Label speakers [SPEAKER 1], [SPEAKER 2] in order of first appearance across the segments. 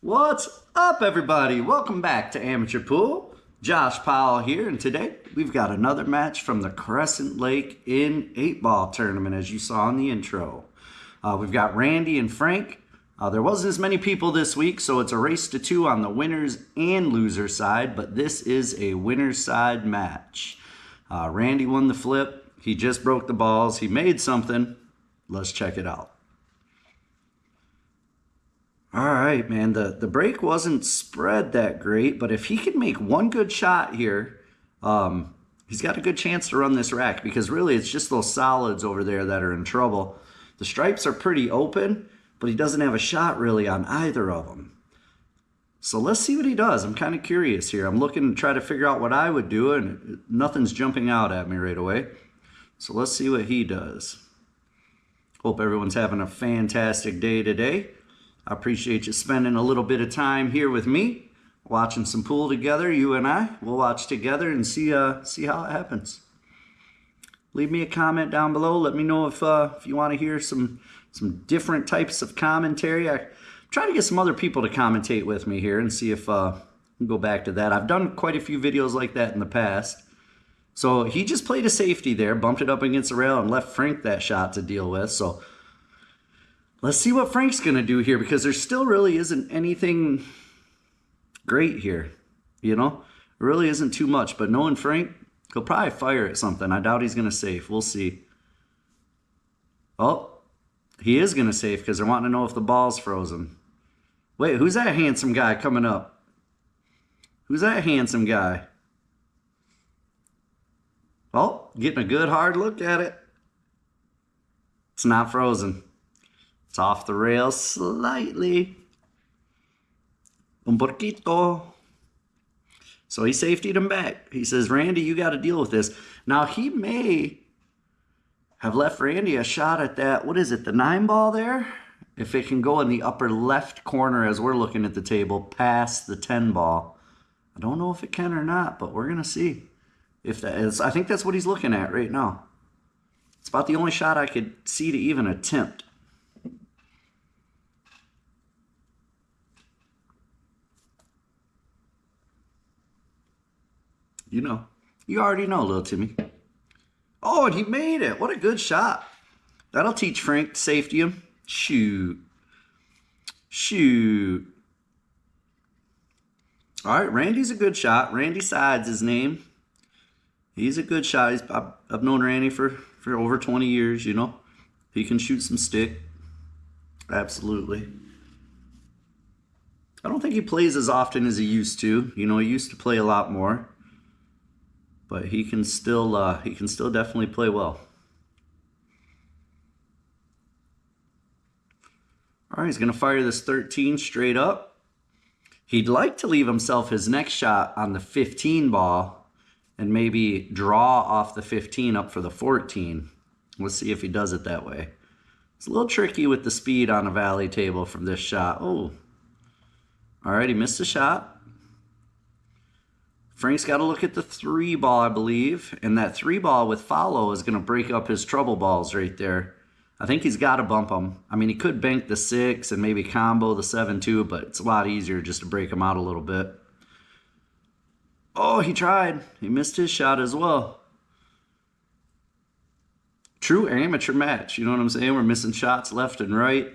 [SPEAKER 1] What's up, everybody? Welcome back to Amateur Pool. Josh Powell here, and today we've got another match from the Crescent Lake in 8-ball tournament, as you saw in the intro. We've got Randy and Frank. There wasn't as many people this week, so it's a race to 2 on the winners and losers side, but this is a winner's side match. Randy won the flip. He just broke the balls. He made something. Let's check it out. All right, man, the break wasn't spread that great, but if he can make one good shot here, he's got a good chance to run this rack, because really it's just those solids over there that are in trouble. The stripes are pretty open, but he doesn't have a shot really on either of them. So let's see what he does. I'm kind of curious here. I'm looking to try to figure out what I would do, and nothing's jumping out at me right away. So let's see what he does. Hope everyone's having a fantastic day today. I appreciate you spending a little bit of time here with me, watching some pool together. You and I, we'll watch together and see how it happens. Leave me a comment down below. Let me know if you want to hear some different types of commentary. I try to get some other people to commentate with me here and see if we can go back to that. I've done quite a few videos like that in the past. So he just played a safety there, bumped it up against the rail, and left Frank that shot to deal with. So let's see what Frank's going to do here, because there still really isn't anything great here, you know? There really isn't too much, but knowing Frank, he'll probably fire at something. I doubt he's going to safe. We'll see. Oh, he is going to safe because they're wanting to know if the ball's frozen. Wait, who's that handsome guy coming up? Who's that handsome guy? Oh, getting a good hard look at it. It's not frozen. It's off the rails slightly. Un poquito. So he safetied him back. He says, Randy, you got to deal with this. Now, he may have left Randy a shot at that, what is it, the 9-ball there? If it can go in the upper left corner as we're looking at the table, past the 10-ball. I don't know if it can or not, but we're going to see. If that is, I think that's what he's looking at right now. It's about the only shot I could see to even attempt. You know. You already know, little Timmy. Oh, and he made it. What a good shot. That'll teach Frank to safety him. Shoot. Shoot. All right, Randy's a good shot. Randy Sides his name. He's a good shot. I've known Randy for over 20 years, you know. He can shoot some stick. Absolutely. I don't think he plays as often as he used to. You know, he used to play a lot more. But he can still definitely play well. All right, he's going to fire this 13 straight up. He'd like to leave himself his next shot on the 15 ball and maybe draw off the 15 up for the 14. Let's see if he does it that way. It's a little tricky with the speed on a valley table from this shot. Oh, all right, he missed a shot. Frank's got to look at the 3-ball, I believe, and that 3-ball with follow is going to break up his trouble balls right there. I think he's got to bump them. I mean, he could bank the 6 and maybe combo the 7-2, but it's a lot easier just to break them out a little bit. Oh, he tried. He missed his shot as well. True amateur match. You know what I'm saying? We're missing shots left and right.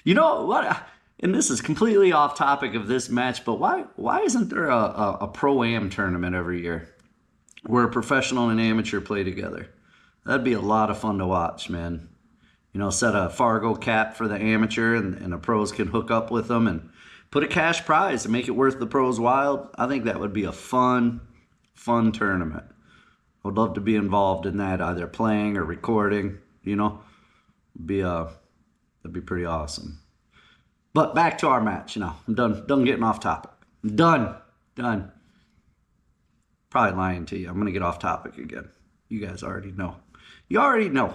[SPEAKER 1] You know what? And this is completely off topic of this match, but why isn't there a pro-am tournament every year where a professional and amateur play together? That'd be a lot of fun to watch, man. You know, set a Fargo cap for the amateur, and the pros can hook up with them and put a cash prize to make it worth the pros' while. I think that would be a fun tournament. I would love to be involved in that, either playing or recording, you know. That'd be pretty awesome. But back to our match, you know. I'm done getting off topic. I'm done. Probably lying to you. I'm going to get off topic again. You guys already know. You already know.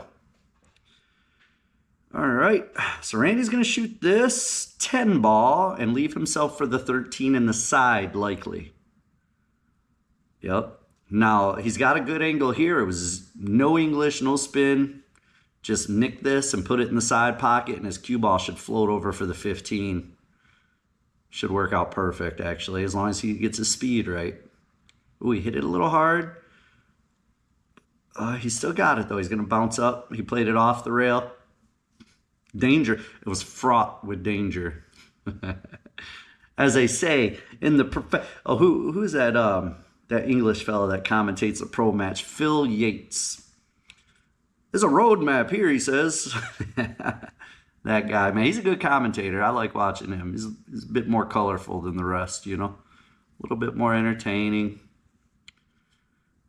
[SPEAKER 1] All right. So Randy's going to shoot this 10-ball and leave himself for the 13 in the side, likely. Yep. Now, he's got a good angle here. It was no English, no spin. just nick this and put it in the side pocket, and his cue ball should float over for the 15. Should work out perfect, actually, as long as he gets his speed right. Ooh, he hit it a little hard. He still got it, though. He's going to bounce up. He played it off the rail. Danger. It was fraught with danger. As they say in the who's that that English fellow that commentates a pro match? Phil Yates. There's a road map here, he says. That guy, man, he's a good commentator. I like watching him. He's a bit more colorful than the rest, you know. A little bit more entertaining.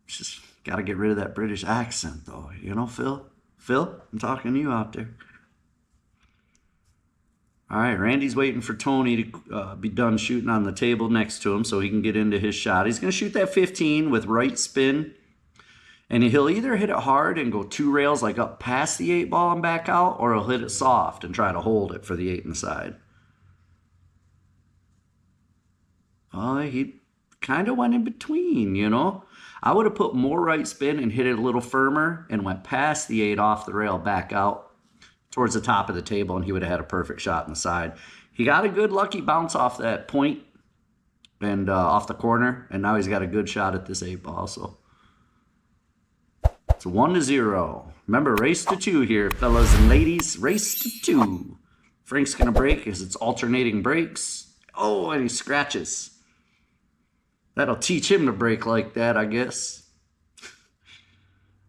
[SPEAKER 1] Just got to get rid of that British accent, though. You know, Phil? Phil, I'm talking to you out there. All right, Randy's waiting for Tony to be done shooting on the table next to him so he can get into his shot. He's going to shoot that 15 with right spin. And he'll either hit it hard and go 2 rails like up past the 8 ball and back out, or he'll hit it soft and try to hold it for the 8 inside. Oh, he kind of went in between, you know. I would have put more right spin and hit it a little firmer and went past the 8 off the rail back out towards the top of the table, and he would have had a perfect shot in the side. He got a good lucky bounce off that point and off the corner, and now he's got a good shot at this 8 ball, so... It's 1-0. Remember, race to 2 here, fellas and ladies. Race to 2. Frank's going to break as it's alternating breaks. Oh, and he scratches. That'll teach him to break like that, I guess.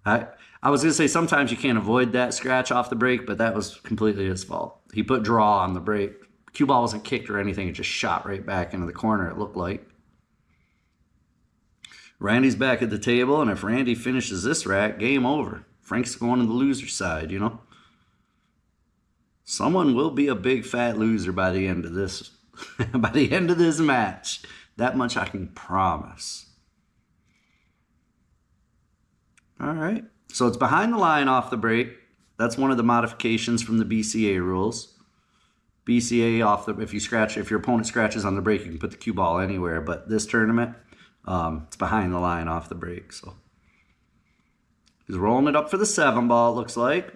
[SPEAKER 1] I was going to say sometimes you can't avoid that scratch off the break, but that was completely his fault. He put draw on the break. Cue ball wasn't kicked or anything. It just shot right back into the corner, it looked like. Randy's back at the table, and if Randy finishes this rack, game over. Frank's going to the loser side, you know. Someone will be a big fat loser by the end of this by the end of this match. That much I can promise. All right. So it's behind the line off the break. That's one of the modifications from the BCA rules. BCA off the if your opponent scratches on the break, you can put the cue ball anywhere, but this tournament it's behind the line off the break, so he's rolling it up for the 7 ball, it looks like.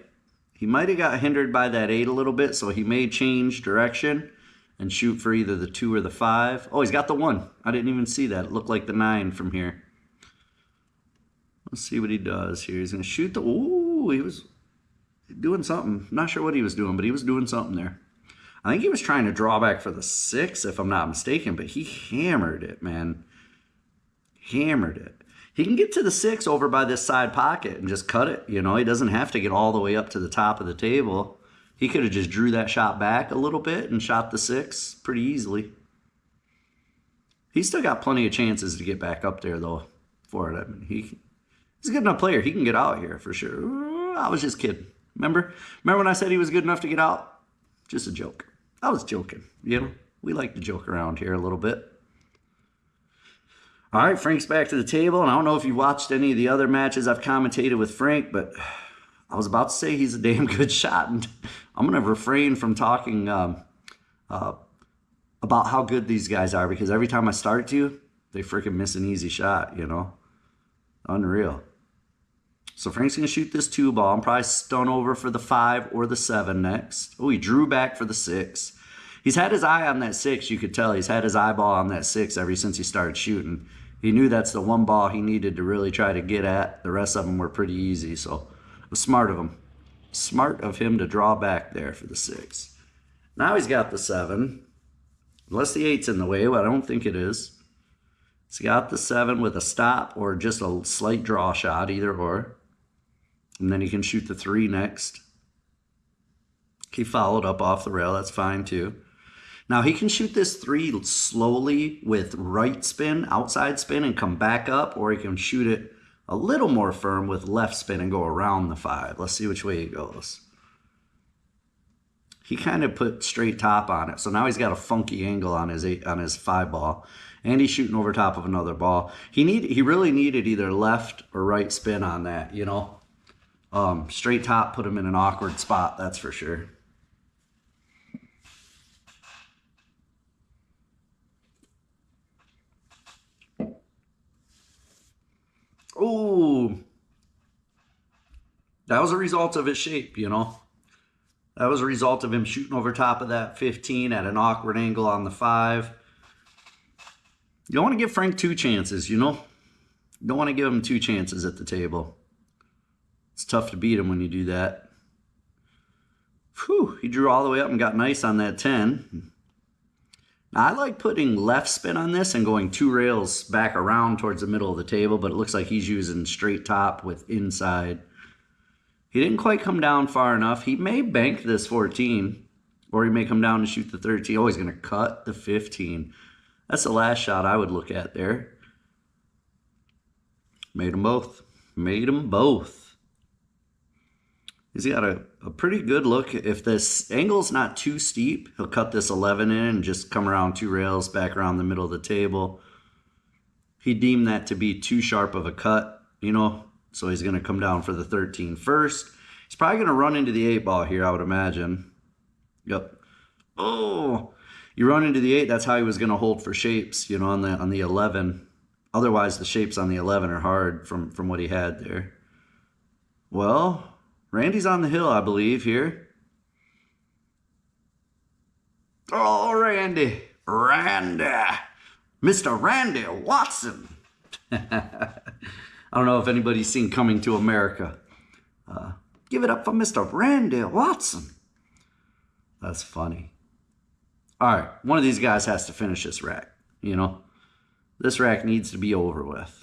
[SPEAKER 1] He might have got hindered by that 8 a little bit, so he may change direction and shoot for either the 2 or the 5. Oh, he's got the 1. I didn't even see that. It looked like the 9 from here. Let's see what he does here. He's going to shoot the... Ooh, he was doing something. Not sure what he was doing, but he was doing something there. I think he was trying to draw back for the 6, if I'm not mistaken, but he hammered it, man. Hammered it. He can get to the 6 over by this side pocket and just cut it. You know, he doesn't have to get all the way up to the top of the table. He could have just drew that shot back a little bit and shot the 6 pretty easily. He's still got plenty of chances to get back up there, though, for it. I mean, he's a good enough player. He can get out here for sure. I was just kidding. Remember when I said he was good enough to get out? Just a joke. I was joking. You know, we like to joke around here a little bit. All right, Frank's back to the table, and I don't know if you watched any of the other matches I've commentated with Frank, but I was about to say he's a damn good shot, and I'm going to refrain from talking about how good these guys are, because every time I start to, they freaking miss an easy shot, you know? Unreal. So Frank's going to shoot this 2 ball. I'm probably stun over for the 5 or the 7 next. Oh, he drew back for the 6. He's had his eye on that 6, you could tell. He's had his eyeball on that 6 ever since he started shooting. He knew that's the 1 ball he needed to really try to get at. The rest of them were pretty easy, so it was smart of him. Smart of him to draw back there for the 6. Now he's got the 7. Unless the 8's in the way, but I don't think it is. He's got the 7 with a stop or just a slight draw shot, either or. And then he can shoot the 3 next. He followed up off the rail, that's fine too. Now he can shoot this 3 slowly with right spin, outside spin, and come back up, or he can shoot it a little more firm with left spin and go around the 5. Let's see which way he goes. He kind of put straight top on it, so now he's got a funky angle on his 5 ball, and he's shooting over top of another ball. He really needed either left or right spin on that, you know. Straight top put him in an awkward spot, that's for sure. Ooh. That was a result of his shape, you know. That was a result of him shooting over top of that 15 at an awkward angle on the 5. You don't want to give Frank 2 chances, you know. You don't want to give him 2 chances at the table. It's tough to beat him when you do that. Whew, he drew all the way up and got nice on that 10. Now, I like putting left spin on this and going 2 rails back around towards the middle of the table, but it looks like he's using straight top with inside. He didn't quite come down far enough. He may bank this 14, or he may come down and shoot the 13. Oh, he's going to cut the 15. That's the last shot I would look at there. Made them both. Made them both. He's got a pretty good look. If this angle's not too steep, he'll cut this 11 in and just come around 2 rails back around the middle of the table. He deemed that to be too sharp of a cut, you know, so he's going to come down for the 13 first. He's probably going to run into the 8 ball here, I would imagine. Yep. Oh, you run into the 8. That's how he was going to hold for shapes, you know, on the 11. Otherwise, the shapes on the 11 are hard from what he had there. Well, Randy's on the hill, I believe, here. Oh, Randy. Mr. Randy Watson. I don't know if anybody's seen Coming to America. Give it up for Mr. Randy Watson. That's funny. All right, one of these guys has to finish this rack, you know. This rack needs to be over with.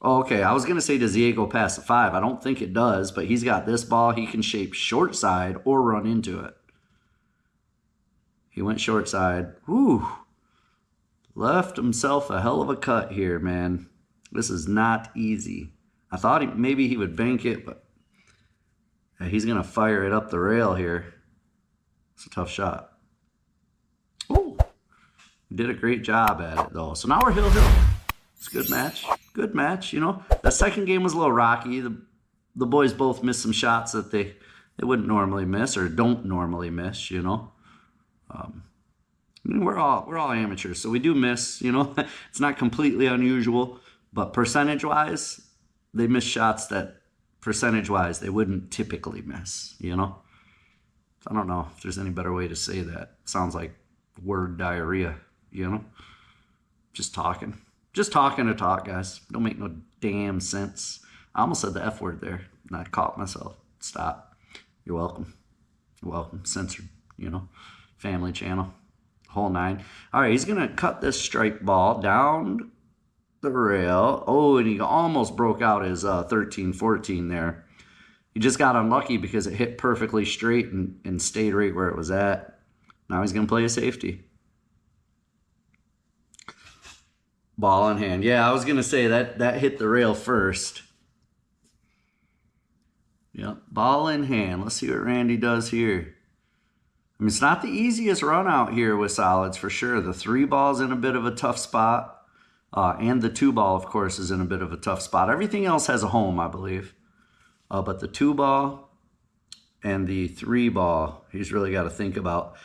[SPEAKER 1] Oh, okay, I was going to say, does Diego pass the 5? I don't think it does, but he's got this ball. He can shape short side or run into it. He went short side. Whew. Left himself a hell of a cut here, man. This is not easy. I thought maybe he would bank it, but he's going to fire it up the rail here. It's a tough shot. Oh, did a great job at it, though. So now we're hill. It's a good match. Good match, you know. The second game was a little rocky. The boys both missed some shots that they wouldn't normally miss or don't normally miss, you know. I mean, we're all amateurs, so we do miss, you know. It's not completely unusual, but percentage-wise, they miss shots that percentage-wise they wouldn't typically miss, you know. I don't know if there's any better way to say that. It sounds like word diarrhea, you know. Just talking to talk, guys. Don't make no damn sense. I almost said the F word there, and I caught myself. Stop. You're welcome. You're welcome. Censored, you know. Family channel. Whole 9. All right, he's going to cut this strike ball down the rail. Oh, and he almost broke out his 13-14 there. He just got unlucky because it hit perfectly straight and stayed right where it was at. Now he's going to play a safety. Ball in hand. Yeah, I was going to say that hit the rail first. Yep, ball in hand. Let's see what Randy does here. I mean, it's not the easiest run out here with solids for sure. The 3 ball's in a bit of a tough spot. And the 2 ball, of course, is in a bit of a tough spot. Everything else has a home, I believe. But the 2 ball and the 3 ball, he's really got to think about.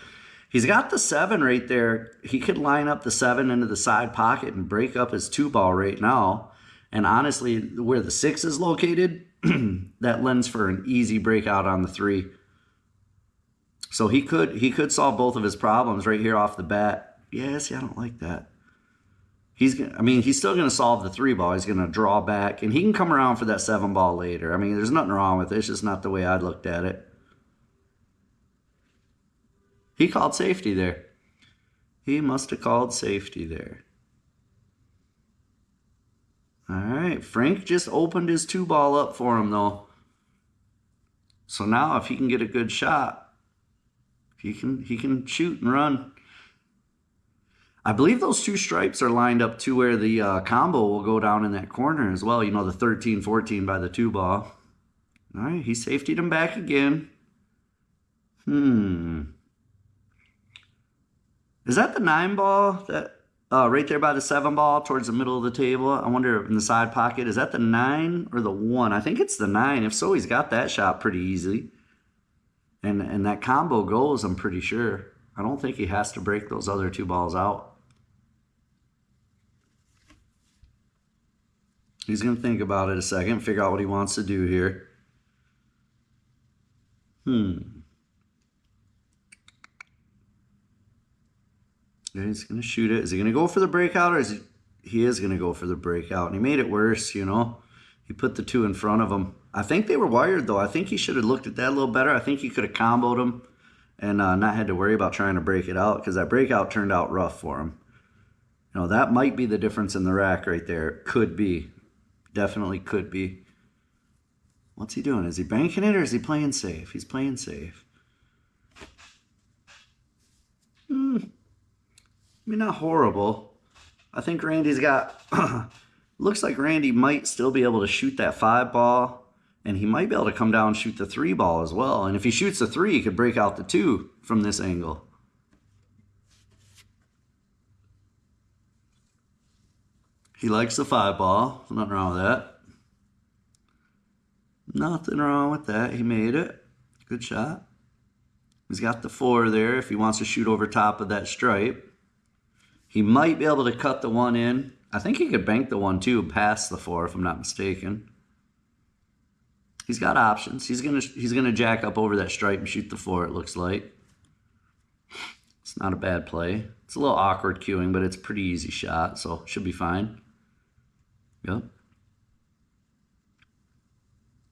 [SPEAKER 1] He's got the 7 right there. He could line up the 7 into the side pocket and break up his 2 ball right now. And honestly, where the 6 is located, that lends for an easy breakout on the 3. So he could solve both of his problems right here off the bat. Yeah, see, I don't like that. He's still going to solve the 3 ball. He's going to draw back, and he can come around for that 7 ball later. I mean, there's nothing wrong with it. It's just not the way I looked at it. He called safety there. He must have called safety there. All right, Frank just opened his 2 ball up for him, though. So now if he can get a good shot, he can shoot and run. I believe those 2 stripes are lined up to where the combo will go down in that corner as well. You know, the 13-14 by the 2 ball. All right, he safetied him back again. Is that the 9 ball that right there by the 7 ball towards the middle of the table? I wonder in the side pocket, is that the 9 or the 1? I think it's the 9. If so, he's got that shot pretty easily. And that combo goes, I'm pretty sure. I don't think he has to break those other 2 balls out. He's going to think about it a second, figure out what he wants to do here. He's going to shoot it. Is he going to go for the breakout, or is he is going to go for the breakout? And he made it worse, you know. He put the two in front of him. I think they were wired, though. I think he should have looked at that a little better. I think he could have comboed them and not had to worry about trying to break it out, because that breakout turned out rough for him. You know, that might be the difference in the rack right there. Could be. Definitely could be. What's he doing? Is he banking it, or is he playing safe? He's playing safe. I mean, not horrible. I think Randy's got... looks like Randy might still be able to shoot that 5 ball, and he might be able to come down and shoot the 3 ball as well. And if he shoots the 3, he could break out the 2 from this angle. He likes the 5 ball. Nothing wrong with that. Nothing wrong with that. He made it. Good shot. He's got the 4 there if he wants to shoot over top of that stripe. He might be able to cut the 1 in. I think he could bank the 1 too past the 4 if I'm not mistaken. He's got options. He's gonna jack up over that stripe and shoot the 4, it looks like. It's not a bad play. It's a little awkward cueing, but it's a pretty easy shot, so should be fine. Yep.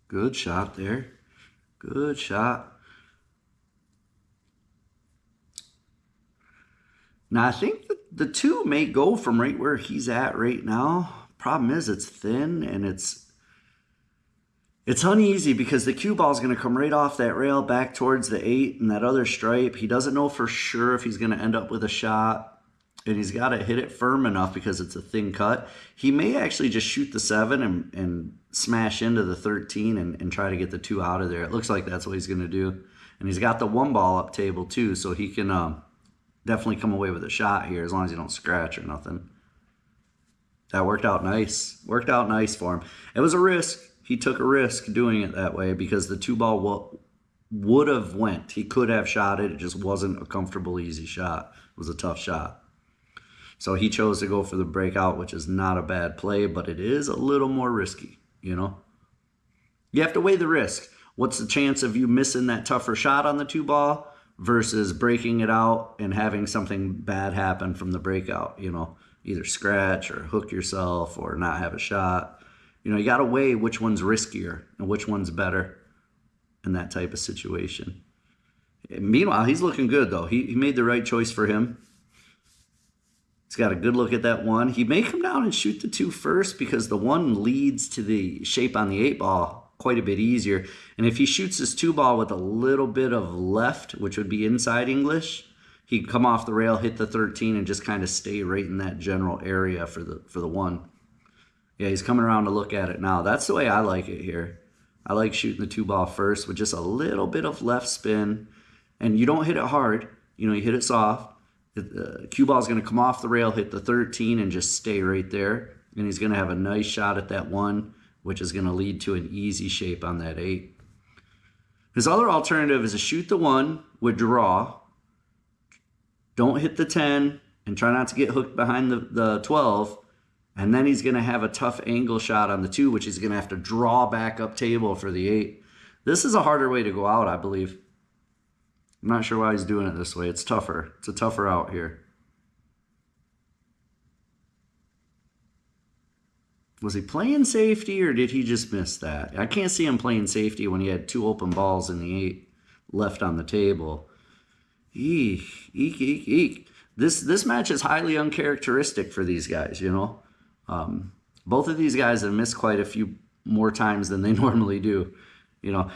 [SPEAKER 1] Good shot there. Good shot. Now, I think the 2 may go from right where he's at right now. Problem is, it's thin and it's uneasy, because the cue ball is going to come right off that rail back towards the 8 and that other stripe. He doesn't know for sure if he's going to end up with a shot, and he's got to hit it firm enough because it's a thin cut. He may actually just shoot the 7 and smash into the 13 and try to get the 2 out of there. It looks like that's what he's going to do. And he's got the 1 ball up table too, so he can... definitely come away with a shot here as long as you don't scratch or nothing. That worked out nice. Worked out nice for him. It was a risk. He took a risk doing it that way, because the 2 ball would have went. He could have shot it. It just wasn't a comfortable, easy shot. It was a tough shot. So he chose to go for the breakout, which is not a bad play, but it is a little more risky, you know? You have to weigh the risk. What's the chance of you missing that tougher shot on the 2 ball versus breaking it out and having something bad happen from the breakout, you know, either scratch or hook yourself or not have a shot. You know, you got to weigh which one's riskier and which one's better in that type of situation. And meanwhile, he's looking good, though. He made the right choice for him. He's got a good look at that 1. He may come down and shoot the 2 first, because the 1 leads to the shape on the 8 ball quite a bit easier. And if he shoots his 2 ball with a little bit of left, which would be inside English, he'd come off the rail, hit the 13, and just kind of stay right in that general area for the 1. Yeah, he's coming around to look at it now. That's the way I like it here. I like shooting the 2 ball first with just a little bit of left spin. And you don't hit it hard. You know, you hit it soft. The cue ball is going to come off the rail, hit the 13, and just stay right there. And he's going to have a nice shot at that 1, which is going to lead to an easy shape on that 8. His other alternative is to shoot the 1 with draw. Don't hit the 10 and try not to get hooked behind the 12. And then he's going to have a tough angle shot on the 2, which he's going to have to draw back up table for the 8. This is a harder way to go out, I believe. I'm not sure why he's doing it this way. It's tougher. It's a tougher out here. Was he playing safety, or did he just miss that? I can't see him playing safety when he had 2 open balls in the 8 left on the table. Eek, eek, eek, eek. This match is highly uncharacteristic for these guys, you know. Both of these guys have missed quite a few more times than they normally do. You know,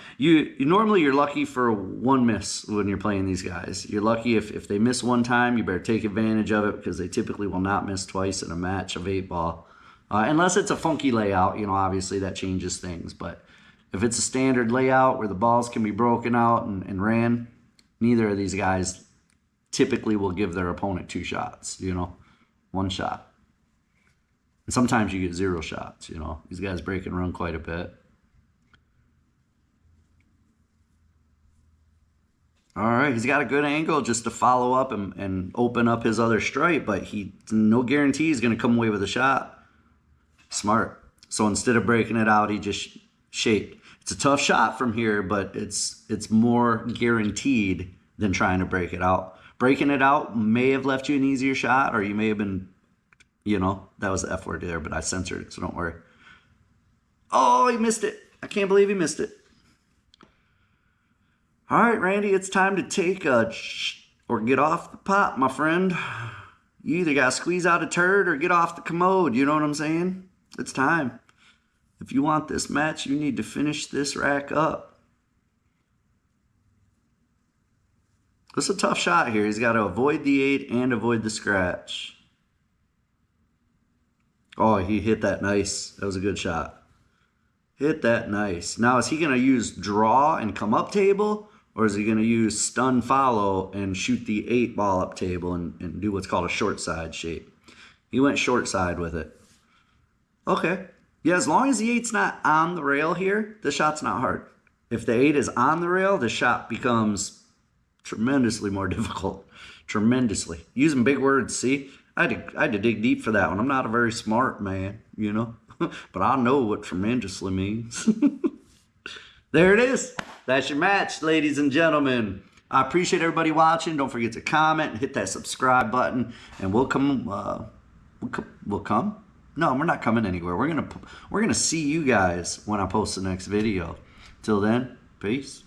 [SPEAKER 1] normally you're lucky for 1 miss when you're playing these guys. You're lucky if they miss 1 time, you better take advantage of it, because they typically will not miss twice in a match of 8 ball. Unless it's a funky layout, you know, obviously that changes things. But if it's a standard layout where the balls can be broken out and ran, neither of these guys typically will give their opponent 2 shots, you know, 1 shot. And sometimes you get 0 shots, you know. These guys break and run quite a bit. All right, he's got a good angle just to follow up and open up his other stripe, but no guarantee he's going to come away with a shot. Smart. So instead of breaking it out, he just shaped. It's a tough shot from here, but it's more guaranteed than trying to break it out. Breaking it out may have left you an easier shot, or you may have been, you know, that was the F word there, but I censored it, so don't worry. Oh, he missed it. I can't believe he missed it. All right, Randy, it's time to take or get off the pot, my friend. You either got to squeeze out a turd or get off the commode. You know what I'm saying? It's time. If you want this match, you need to finish this rack up. It's a tough shot here. He's got to avoid the 8 and avoid the scratch. Oh, he hit that nice. That was a good shot. Hit that nice. Now, is he going to use draw and come up table? Or is he going to use stun follow and shoot the 8 ball up table and do what's called a short side shape? He went short side with it. Okay. Yeah, as long as the 8's not on the rail here, the shot's not hard. If the 8 is on the rail, the shot becomes tremendously more difficult. Tremendously. Using big words, see? I had to dig deep for that one. I'm not a very smart man, you know? But I know what tremendously means. There it is. That's your match, ladies and gentlemen. I appreciate everybody watching. Don't forget to comment and hit that subscribe button. And we'll come. We'll come. No, we're not coming anywhere. We're gonna see you guys when I post the next video. Till then, peace.